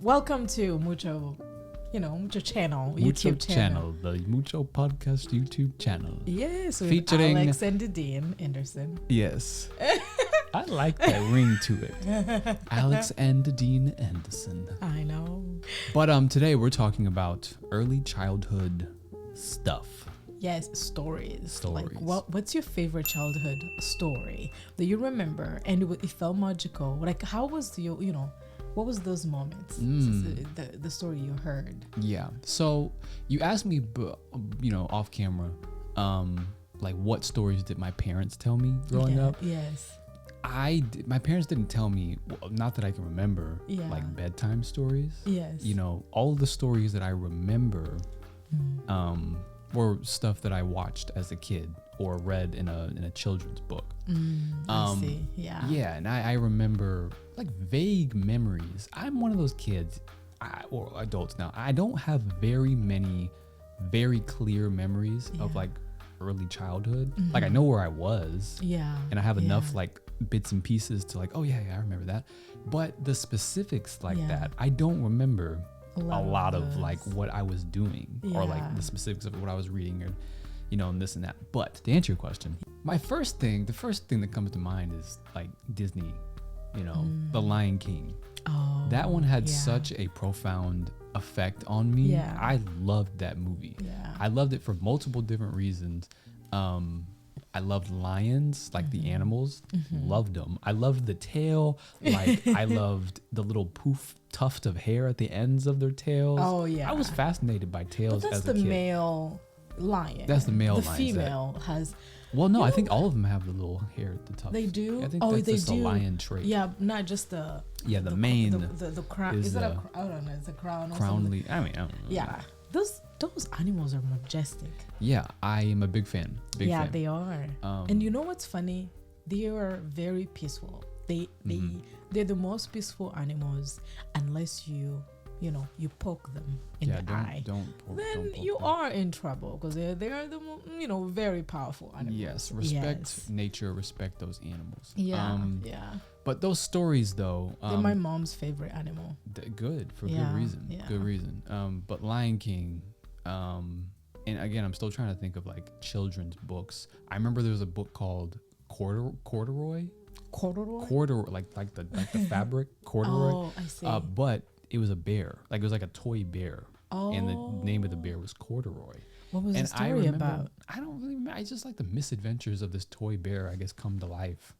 Welcome to Umuco, Umuco channel, Umuco YouTube channel. The Umuco podcast YouTube channel. Yes, with Featuring Alex and Dydine Anderson. Yes. I like that ring to it. Alex and Dydine Anderson. I know. But today we're talking about early childhood stuff. Yes, stories. Like, Stories. what's your favorite childhood story that you remember and it felt magical? Like, how was what was those moments? The story you heard. Yeah. So you asked me, off camera, like what stories did my parents tell me growing up? Yes. My parents didn't tell me, not that I can remember, like bedtime stories. Yes. All the stories that I remember were stuff that I watched as a kid or read in a children's book. I see. Yeah. Yeah, and I remember like vague memories. I'm one of those kids, or adults now. I don't have very many very clear memories of like early childhood. Like I know where I was. Yeah. And I have enough like bits and pieces to like, oh yeah, I remember that. But the specifics like that, I don't remember a lot of like what I was doing or like the specifics of what I was reading or and this and that. But to answer your question, the first thing that comes to mind is like Disney, The Lion King. Oh, that one had such a profound effect on me. Yeah. I loved that movie. Yeah. I loved it for multiple different reasons. I loved lions, like the animals, loved them. I loved the tail, like I loved the little poof tuft of hair at the ends of their tails. Oh yeah. I was fascinated by tails as a kid. That's the male lion. That's the male lion. The female has. Well, no, I think all of them have the little hair at the top. They do. I think that's just a lion trait. Yeah, not just the. Yeah, the mane. The crown. Is it a? I don't know. It's a crown. Crownly. I don't know. Yeah, those animals are majestic. Yeah, I am a big fan. Yeah, they are. And you know what's funny? They are very peaceful. They're the most peaceful animals unless you poke them in the eye. Don't poke you them. are in trouble because they are the very powerful animals. Yes, respect nature, respect those animals. Yeah, But those stories though, they're my mom's favorite animal. Good for good reason. Yeah. Good reason. But Lion King, and again, I'm still trying to think of like children's books. I remember there was a book called Corduroy, like the fabric corduroy. Oh, I see. But it was a bear. Like it was like a toy bear. Oh. And the name of the bear was Corduroy. What was the story about? I don't really remember. I just like the misadventures of this toy bear, I guess, come to life.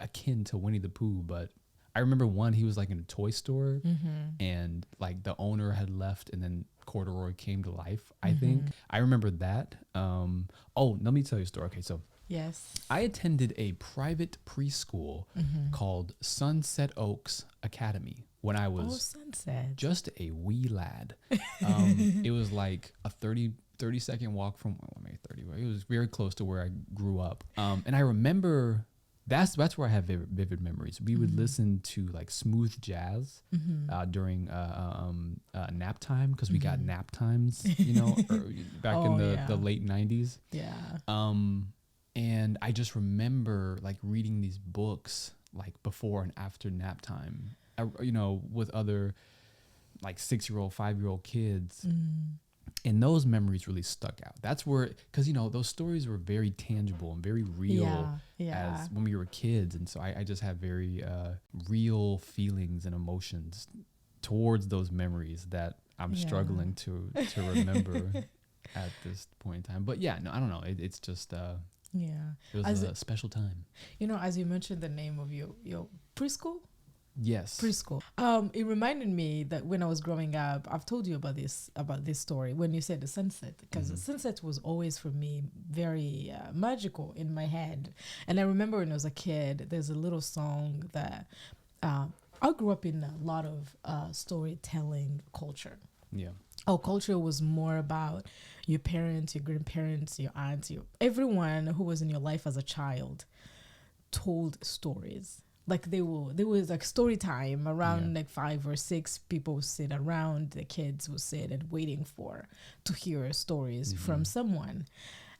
Akin to Winnie the Pooh. But I remember he was like in a toy store and like the owner had left and then Corduroy came to life, I think. I remember that. Let me tell you a story. Okay, so yes, I attended a private preschool called Sunset Oaks Academy when I was just a wee lad. It was like a 30-second walk from, maybe 30. It was very close to where I grew up. And I remember that's where I have vivid memories. We would listen to like smooth jazz during nap time because we got nap times, back in the late 90s. Yeah. And I just remember like reading these books like before and after nap time, with other like 6-year-old, 5-year-old kids. And those memories really stuck out. That's where, because, those stories were very tangible and very real as when we were kids. And so I just have very real feelings and emotions towards those memories that I'm struggling to remember at this point in time. But I don't know. It's just... it was a special time. As you mentioned the name of your preschool. Yes. Preschool. It reminded me that when I was growing up, I've told you about this story when you said the sunset, because the sunset was always for me very magical in my head. And I remember when I was a kid, there's a little song that I grew up in a lot of storytelling culture. Yeah. Our culture was more about your parents, your grandparents, your aunts, everyone who was in your life as a child told stories. Like there was like story time around like 5 or 6 people would sit around, the kids would sit and waiting to hear stories from someone.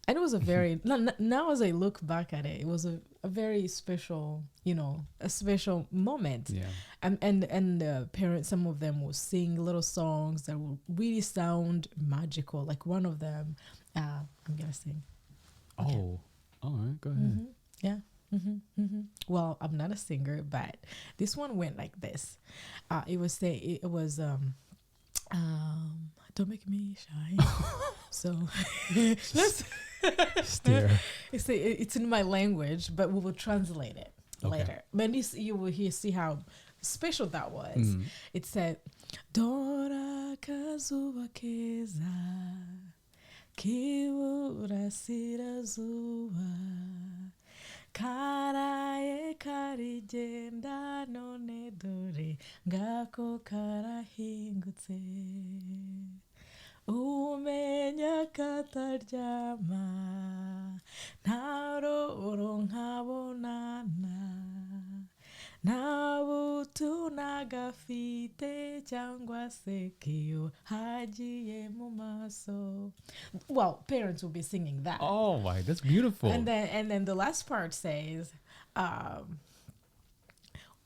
And it was a very now as I look back at it, it was a very special, a special moment. Yeah. And parents, some of them will sing little songs that will really sound magical. Like one of them, I'm gonna sing. Okay. Oh, all right, go ahead. Yeah. Well, I'm not a singer, but this one went like this. It was don't make me shy. So let's Stare. it's in my language, but we will translate it later. But you will see how special that was. It said, Dora kazuba keza kiburasira zuba karaye karigenda none dore ngako karahingutse umenya kataryama ntaroro nkabonana nta butu nagafite cyangwa se kiyo hagiye mu maso. Well, parents will be singing that. Oh my, that's beautiful. And then the last part says,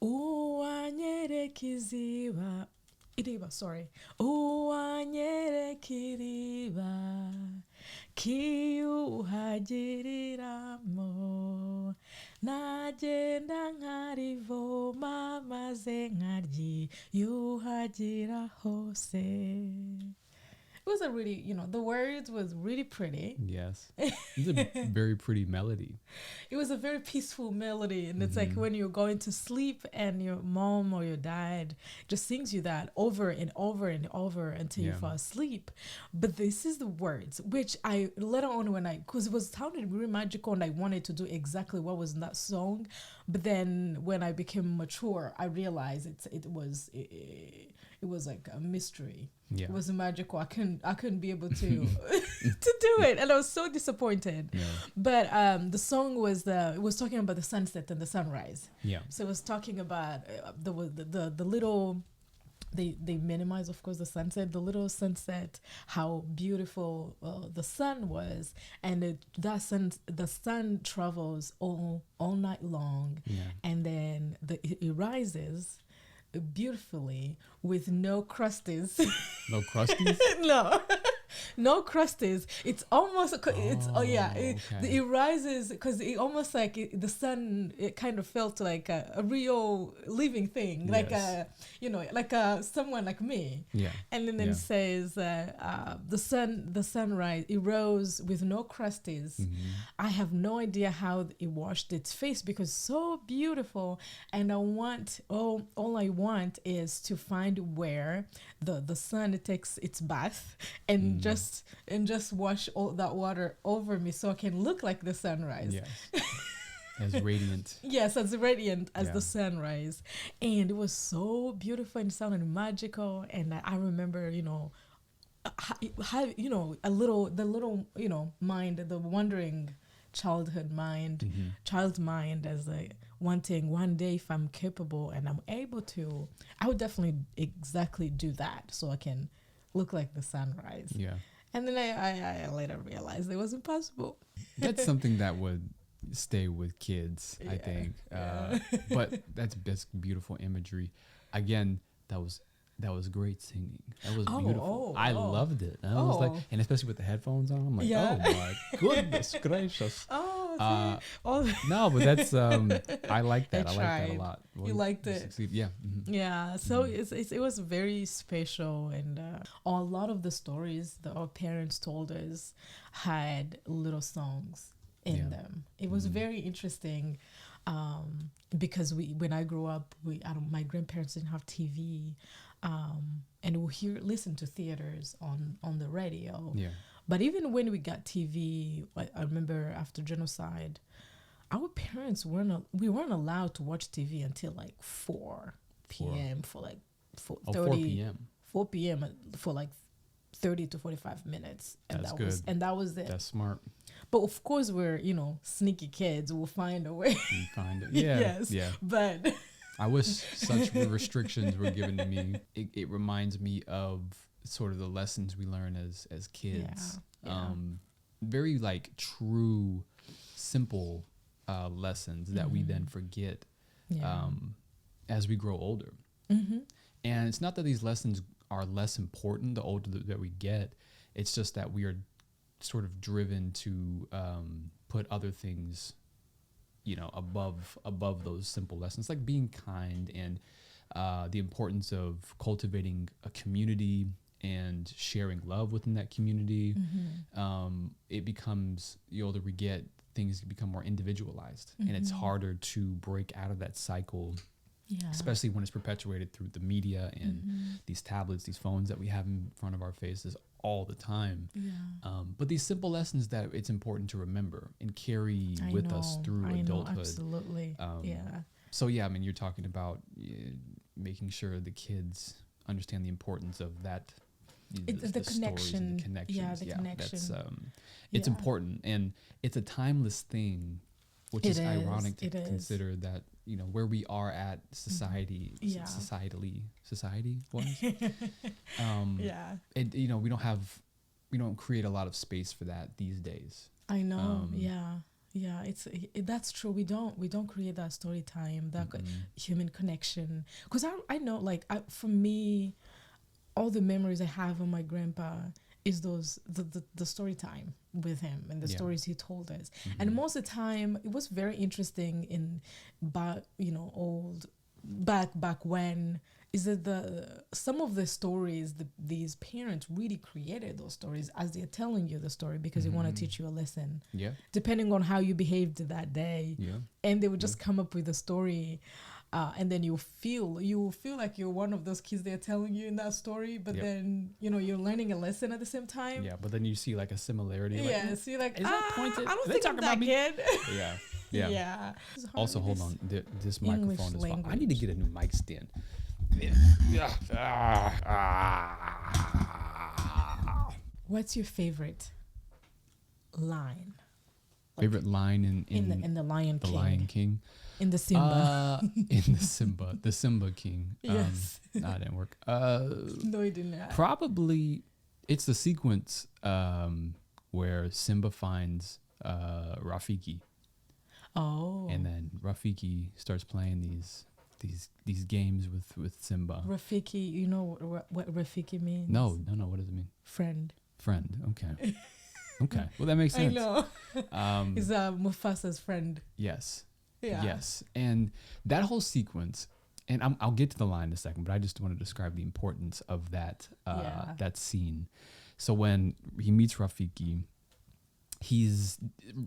uwanyereka iziba iriba, sorry. Uwanyereka iriba kiyuhagiriramo nagenda nkarivoma maze nkaryiyuhagira hose. It was a really, the words was really pretty. Yes. It's a very pretty melody. It was a very peaceful melody. And it's like when you're going to sleep and your mom or your dad just sings you that over and over and over until you fall asleep. But this is the words, which I later on because it was sounded really magical and I wanted to do exactly what was in that song. But then when I became mature, I realized it was like a mystery. Yeah. It was magical. I couldn't be able to to do it, and I was so disappointed. Yeah. But the song was talking about the sunset and the sunrise. Yeah. So it was talking about the little. They minimize, of course, the sunset, the little sunset, how beautiful the sun was, and the sun travels all night long, and then it rises beautifully with no crusties. No crusties? No crusties. It's almost it rises because it almost like the sun, it kind of felt like a real living thing, like someone like me. And then it says the sunrise, it rose with no crusties. I have no idea how it washed its face because so beautiful, and all I want is to find where the sun takes its bath and just wash all that water over me so I can look like the sunrise. Yes. As radiant. Yes, as radiant as the sunrise. And it was so beautiful and sounded magical. And I remember, the little mind, the wandering childhood mind, child's mind, as wanting one day, if I'm capable and I'm able to, I would definitely exactly do that so I can look like the sunrise. Yeah. And then I later realized it was impossible. That's something that would stay with kids, I think. But that's beautiful imagery. Again, that was great singing. That was beautiful. I loved it. I was like, and especially with the headphones on, I'm like, oh my goodness gracious. No, but that's I like that. I like that a lot. Well, you liked it? Yeah. Yeah. So it was very special, and a lot of the stories that our parents told us had little songs in them. It was very interesting. Because when I grew up, my grandparents didn't have TV, and we listen to theaters on the radio. Yeah. But even when we got TV, I remember after genocide, our parents weren't allowed to watch TV until like 4 p.m. for like 4 p.m. 4 p.m. for like 30 to 45 minutes. And That's good. That was it. That's smart. But of course, we're, sneaky kids. We'll find a way. You find it. Yeah. Yes. Yeah. But I wish such restrictions were given to me. It reminds me of sort of the lessons we learn as kids. Yeah. very like true, simple lessons that we then forget as we grow older. And it's not that these lessons are less important the older that we get. It's just that we are sort of driven to put other things, above those simple lessons, like being kind and the importance of cultivating a community and sharing love within that community. It becomes, the older we get, things become more individualized, and it's harder to break out of that cycle, especially when it's perpetuated through the media and these tablets, these phones that we have in front of our faces all the time. But these simple lessons that it's important to remember and carry with us through adulthood. Absolutely. So yeah, I mean, you're talking about making sure the kids understand the importance of that. The connection. And the connections. Yeah, the connection. That's, it's important, and it's a timeless thing, which is ironic to consider that, where we are at society, society wise. And, we don't create a lot of space for that these days. I know. That's true. We don't create that story time, that human connection. Because I know, for me, all the memories I have of my grandpa is the story time with him and the stories he told us. And most of the time, it was very interesting back when, is that some of the stories, these parents really created those stories as they're telling you the story, because they want to teach you a lesson. Depending on how you behaved that day. And they would just come up with a story. And then you feel like you're one of those kids they're telling you in that story, but then you're learning a lesson at the same time. But then you see like a similarity. So you're like, is that pointed? I don't think I'm that kid. Also, hold on. This microphone is fine. I need to get a new mic stand. What's your favorite line? Favorite line in the Lion King? The Lion King. In the Simba. The Simba King. Yes. That didn't work. No, it didn't. Probably, it's the sequence where Simba finds Rafiki. Oh. And then Rafiki starts playing these games with Simba. Rafiki, you know what Rafiki means? No. What does it mean? Friend. Okay. Okay. Well, that makes sense. I know. He's Mufasa's friend. Yes. Yeah. Yes. And that whole sequence, and I'll get to the line in a second, but I just want to describe the importance of that that scene. So when he meets Rafiki,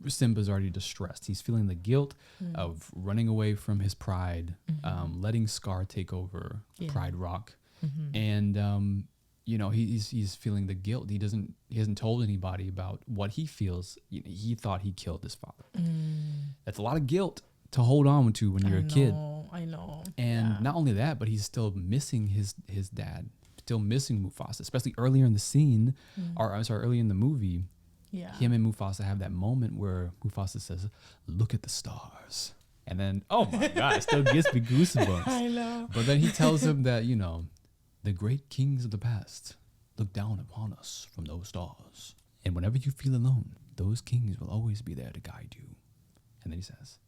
Simba's already distressed. He's feeling the guilt of running away from his pride, letting Scar take over Pride Rock, and he's feeling the guilt. He hasn't told anybody about what he feels. He thought he killed his father. That's a lot of guilt to hold on to when you're a kid. I know. And not only that, but he's still missing his dad, still missing Mufasa, especially earlier in the scene, early in the movie. Him and Mufasa have that moment where Mufasa says, "Look at the stars." And then, oh my God, it still gives me goosebumps. I know. But then he tells him that, the great kings of the past look down upon us from those stars. And whenever you feel alone, those kings will always be there to guide you. And then he says,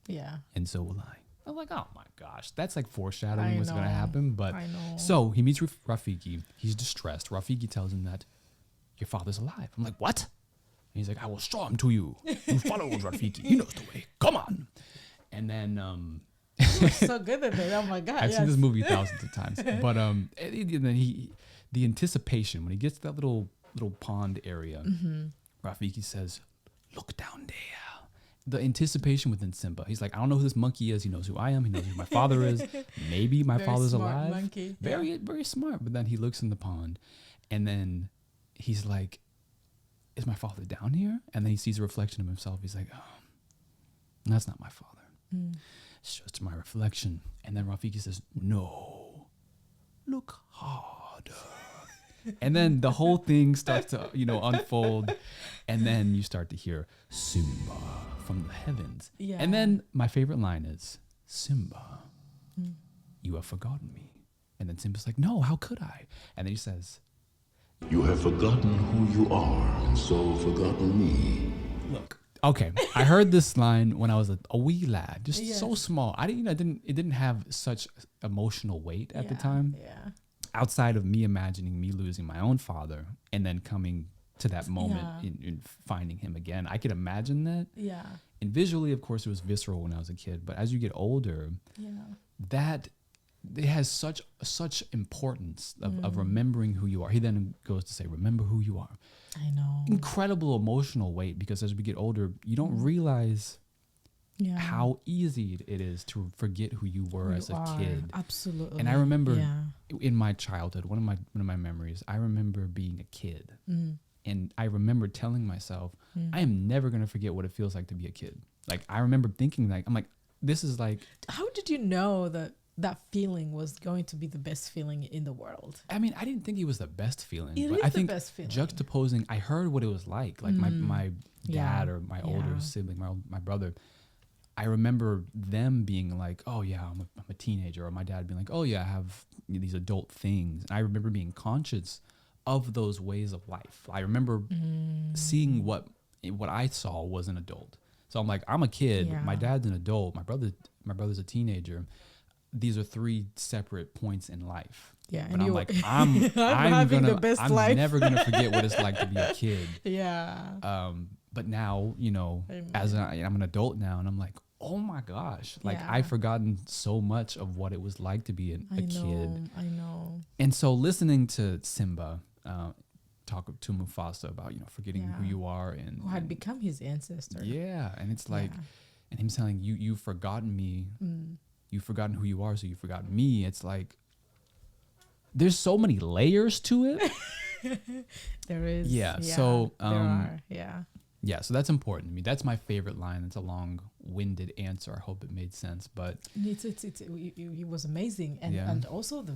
and so will I. I'm like, oh my gosh, that's like foreshadowing what's going to happen. But so he meets Rafiki. He's distressed. Rafiki tells him that your father's alive. I'm like, what? And he's like, I will show him to you. You follow Rafiki. He knows the way. Come on. And then, so good at it. Oh my God. I've seen this movie thousands of times. But and then the anticipation when he gets to that little pond area, Rafiki says, "Look down there." The anticipation within Simba. He's like, I don't know who this monkey is. He knows who I am. He knows who my father is. Maybe my father's alive. Monkey. Very, very smart. But then he looks in the pond, and then he's like, "Is my father down here?" And then he sees a reflection of himself. He's like, "Oh, that's not my father. It's just my reflection." And then Rafiki says, "No, look harder." And then the whole thing starts to, unfold. And then you start to hear Simba from the heavens. Yeah. And then my favorite line is, "Simba, you have forgotten me." And then Simba's like, "No, how could I?" And then he says, You have forgotten who you are, and so forgotten me. Look, okay, I heard this line when I was a wee lad, just Yes. so small. It didn't have such emotional weight at the time. Yeah. Outside of me imagining me losing my own father and then coming to that moment Yeah. in finding him again, I could imagine that. Yeah. And visually, of course, it was visceral when I was a kid. But as you get older, Yeah. that it has such importance of remembering who you are. He then goes to say, remember who you are. I know. Incredible emotional weight, because as we get older, you don't realize Yeah. how easy it is to forget who you were as a kid. Absolutely. And I remember Yeah. in my childhood, one of my memories, I remember being a kid. Mm. And I remember telling myself, I am never going to forget what it feels like to be a kid. Like, I remember thinking, like, I'm like, this is like, How did you know that that feeling was going to be the best feeling in the world? I mean, I didn't think it was the best feeling. It but is I the think best feeling. juxtaposing, I heard what it was like my Yeah. dad or my older Yeah. sibling, my brother. I remember them being like, oh yeah, I'm a teenager, or my dad being like, oh yeah, I have these adult things. And I remember being conscious of those ways of life. I remember seeing what I saw was an adult. So I'm like, I'm a kid. Yeah. My dad's an adult. My brother's a teenager. These are three separate points in life. Yeah. But and I'm you- like, I'm having the best I'm life. never gonna forget what it's like to be a kid. Yeah. But now, Amen. I'm an adult now, and I'm like, oh my gosh, like Yeah. I've forgotten so much of what it was like to be a I know. kid. I know. And so listening to Simba talk to Mufasa about forgetting who Yeah. you are and Who had become his ancestor. yeah, and it's like, Yeah. and him telling you've forgotten me, you've forgotten who you are, so you've forgotten me. It's like there's so many layers to it. There is. Yeah, so, there are. Yeah. Yeah, so that's important to me. That's my favorite line. It's a long-winded answer. I hope it made sense, but It was amazing, and Yeah. and also the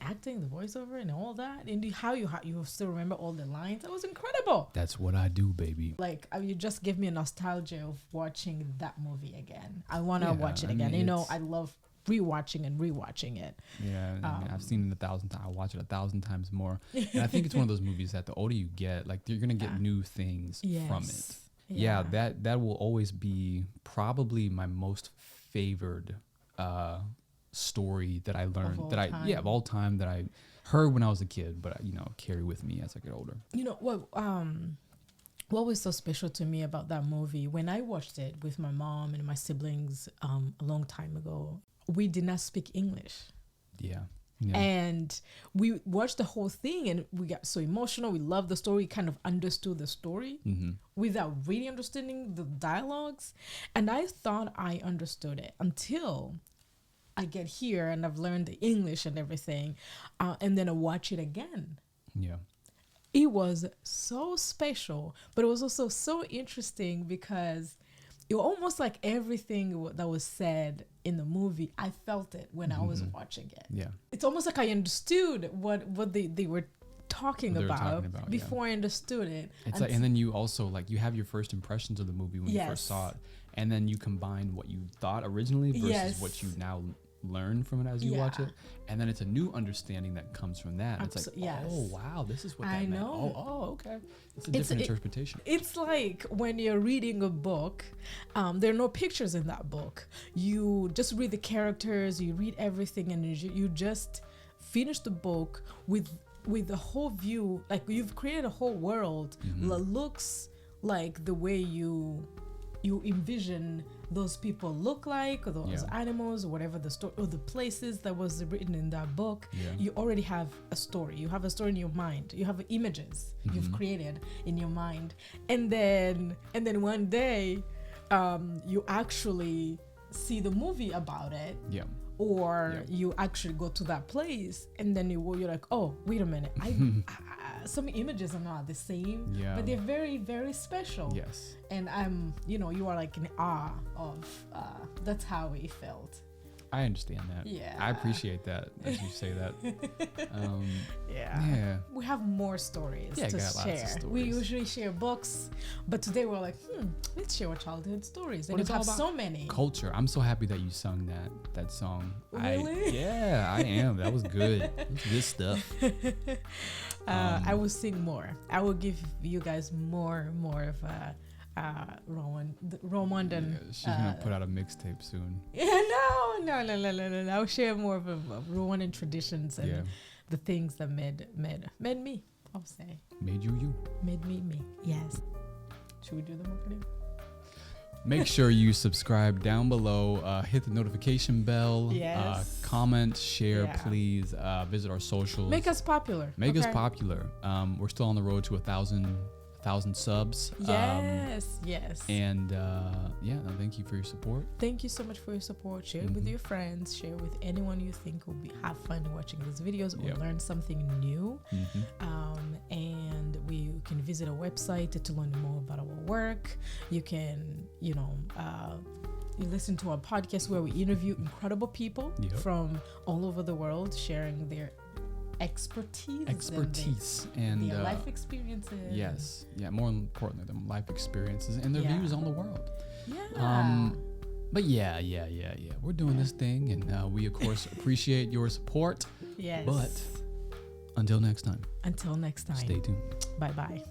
acting, the voiceover, and all that, and how you still remember all the lines. That was incredible. that's what I do, baby. Like, you just give me a nostalgia of watching that movie again. I want to Yeah, watch it I again. mean, I love rewatching it. Yeah, I mean, I've seen it 1,000 times. I'll watch it 1,000 times more. And I think it's one of those movies that the older you get, like you're gonna get Yeah. new things from it. Yes. Yeah, that will always be probably my most favored story that I learned all of all time that I heard when I was a kid, but carry with me as I get older. You know what was so special to me about that movie, when I watched it with my mom and my siblings a long time ago, we did not speak English. Yeah. Yeah. And we watched the whole thing and we got so emotional. We loved the story, kind of understood the story without really understanding the dialogues. And I thought I understood it until I get here and I've learned the English and everything. And then I watch it again. Yeah. It was so special, but it was also so interesting because it was almost like everything that was said in the movie, I felt it when I was watching it. Yeah. It's almost like I understood what they were talking What they were about, talking about, before I understood it. It's like, and then you also you have your first impressions of the movie when you first saw it, and then you combine what you thought originally versus what you now learn from it as you watch it, and then it's a new understanding that comes from that. It's like, oh wow, this is what that meant. know. Oh, okay, it's a different interpretation. It's like when you're reading a book, there are no pictures in that book. You just read the characters, you read everything, and you just finish the book with the whole view. Like, you've created a whole world that looks like the way you envision those people look like, or those animals, or whatever the story, or the places that was written in that book. You already have a story. You have a story in your mind. You have images you've created in your mind, and then one day you actually see the movie about it. Or you actually go to that place, and then you're like, oh, wait a minute, some images are not the same, but they're very, very special. Yes. And you are like in awe of, that's how it felt. I understand that. Yeah. I appreciate that as you say that. Yeah. We have more stories to got lots of share. stories. We usually share books, but today we're like, let's share our childhood stories. And But we it's have all so about many. culture. I'm so happy that you sung that song. Really? I am. That was good. That was good stuff. I will sing more. I will give you guys more of a Rwandan. Yeah, she's gonna put out a mixtape soon. Yeah, no. I'll share more of Rwandan traditions and the things that made me. I'll say Made you. made me. Yes. Should we do the marketing? Make sure you subscribe down below. Hit the notification bell. Yes. Comment, share, Yeah. please. Visit our socials. Make us popular. Make us okay? popular. We're still on the road to 1,000 subs. Yes. And thank you for your support. Thank you so much for your support. Share it with your friends. Share with anyone you think will have fun watching these videos or learn something new. And you can visit our website to learn more about our work. You can, you listen to our podcast where we interview incredible people from all over the world, sharing their expertise and their life experiences. Yes. Yeah. More importantly, their life experiences and their views on the world. Yeah. But yeah. We're doing this thing, and we of course appreciate your support. Yes. But until next time. Stay tuned. Stay tuned. Bye.